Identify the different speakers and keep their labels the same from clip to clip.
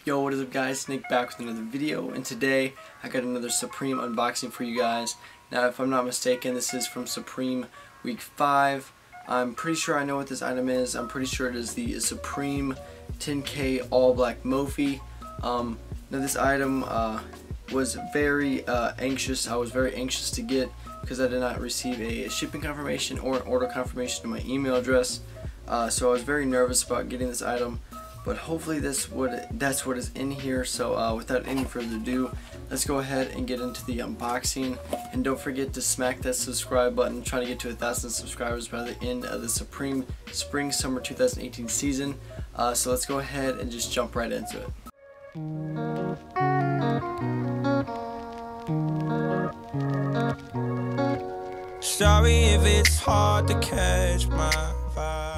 Speaker 1: Yo, what is up guys, Nick back with another video, and today I got another Supreme unboxing for you guys. Now if I'm not mistaken, this is from Supreme week 5. I'm pretty sure I know what this item is. I'm pretty sure it is the Supreme 10k all black Mophie. Now this item was very anxious. I was very anxious to get because I did not receive a shipping confirmation or an order confirmation to my email address. So I was very nervous about getting this item. But hopefully that's what is in here. So without any further ado, let's go ahead and get into the unboxing. And don't forget to smack that subscribe button. Trying to get to 1,000 subscribers by the end of the Supreme Spring Summer 2018 season. So let's go ahead and just jump right into it.
Speaker 2: Sorry if it's hard to catch my vibe.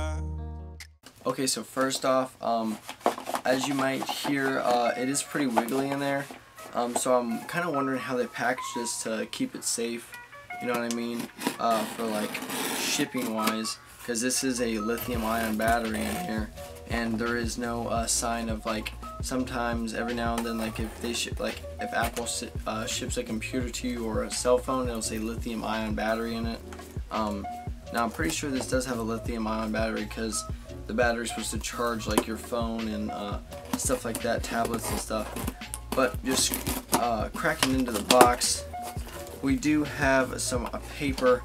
Speaker 1: Okay, so first off, as you might hear, it is pretty wiggly in there. So I'm kind of wondering how they package this to keep it safe. You know what I mean? For like shipping wise, because this is a lithium-ion battery in here, and there is no sign of like. Sometimes every now and then, like if they ship, like if Apple ships a computer to you or a cell phone, it'll say lithium-ion battery in it. Now I'm pretty sure this does have a lithium-ion battery because the battery is supposed to charge like your phone and stuff like that, tablets and stuff. But just cracking into the box, we do have some paper.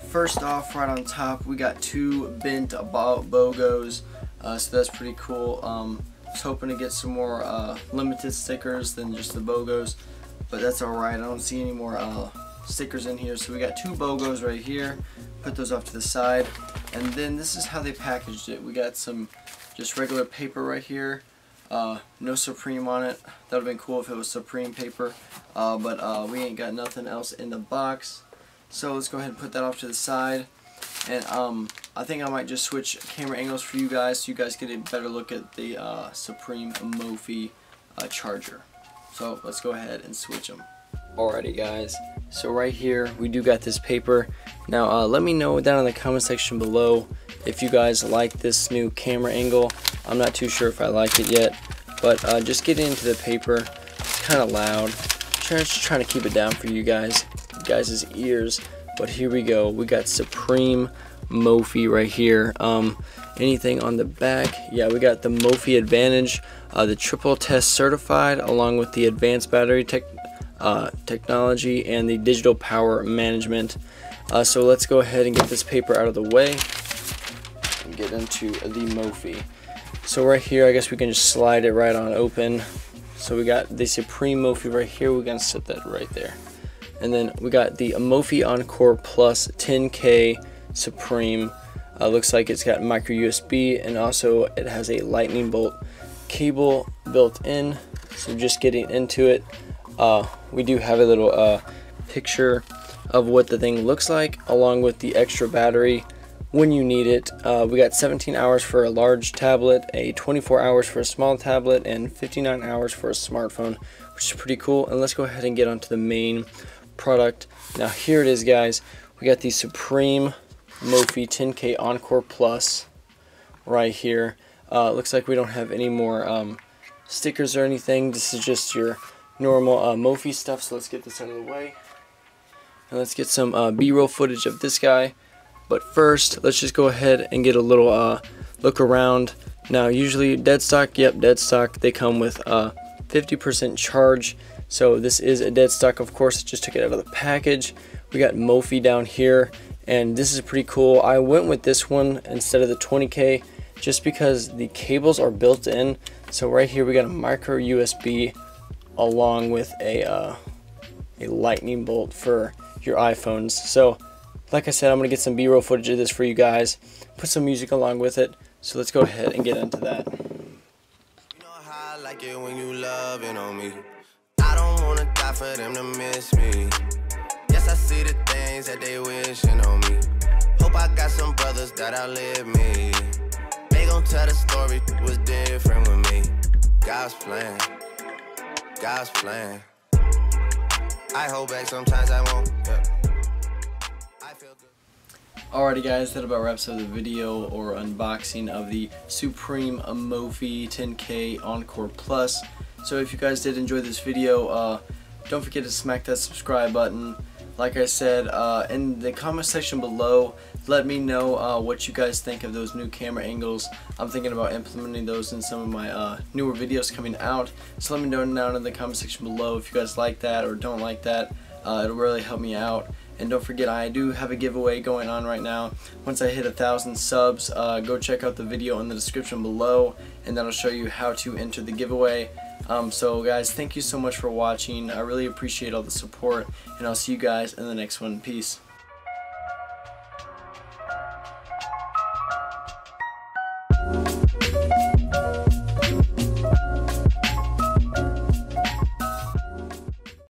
Speaker 1: First off, right on top, we got two bent BOGOs, so that's pretty cool. I was hoping to get some more limited stickers than just the BOGOs, but that's alright. I don't see any more stickers in here. So we got two BOGOs right here. Put those off to the side. And then this is how they packaged it. We got some just regular paper right here. No Supreme on it. That would have been cool if it was Supreme paper. But we ain't got nothing else in the box. So let's go ahead and put that off to the side. And I think I might just switch camera angles for you guys so you guys get a better look at the Supreme Mophie charger. So let's go ahead and switch them. Alrighty guys, so right here we do got this paper. Now let me know down in the comment section below if you guys like this new camera angle. I'm not too sure if I like it yet, but just getting into the paper, it's kind of loud. Just trying to keep it down for you guys' ears. But here we go. We got Supreme Mophie right here. Anything on the back? Yeah, we got the Mophie Advantage, the triple test certified, along with the advanced battery technology and the digital power management. So let's go ahead and get this paper out of the way and get into the Mophie. So right here, I guess we can just slide it right on open. So we got the Supreme Mophie right here. We're gonna set that right there. And then we got the Mophie Encore Plus 10k Supreme. Looks like it's got micro USB, and also it has a lightning bolt cable built in. So just getting into it, we do have a little picture of what the thing looks like, along with the extra battery when you need it. We got 17 hours for a large tablet, 24 hours for a small tablet, and 59 hours for a smartphone, which is pretty cool. And let's go ahead and get onto the main product. Now here it is guys, we got the Supreme Mophie 10k Encore Plus right here. Looks like we don't have any more stickers or anything. This is just your normal Mophie stuff. So let's get this out of the way and let's get some B-roll footage of this guy. But first, let's just go ahead and get a little look around. Now usually dead stock, yep, dead stock, they come with 50% charge. So this is a dead stock, of course. Just took it out of the package. We got Mophie down here, and this is pretty cool. I went with this one instead of the 20k just because the cables are built in. So right here we got a micro USB along with a lightning bolt for your iPhones. So like I said, I'm gonna get some B-roll footage of this for you guys, put some music along with it. So let's go ahead and get into that.
Speaker 2: You know how I like it when you loving on me. I don't wanna die for them to miss me. Yes, I see the things that they wishing on me. Hope I got some brothers that outlive me. They gon' tell the story was different with me. God's plan, God's plan. I hold back sometimes I won't. Yeah. I feel good.
Speaker 1: Alrighty guys, that about wraps up the video or unboxing of the Supreme Mophie 10k Encore Plus. So if you guys did enjoy this video, don't forget to smack that subscribe button. Like I said, in the comment section below, let me know what you guys think of those new camera angles. I'm thinking about implementing those in some of my newer videos coming out. So let me know down in the comment section below if you guys like that or don't like that. It'll really help me out. And don't forget, I do have a giveaway going on right now. Once I hit 1,000 subs, go check out the video in the description below, and that'll show you how to enter the giveaway. So guys, thank you so much for watching. I really appreciate all the support, and I'll see you guys in the next one. Peace.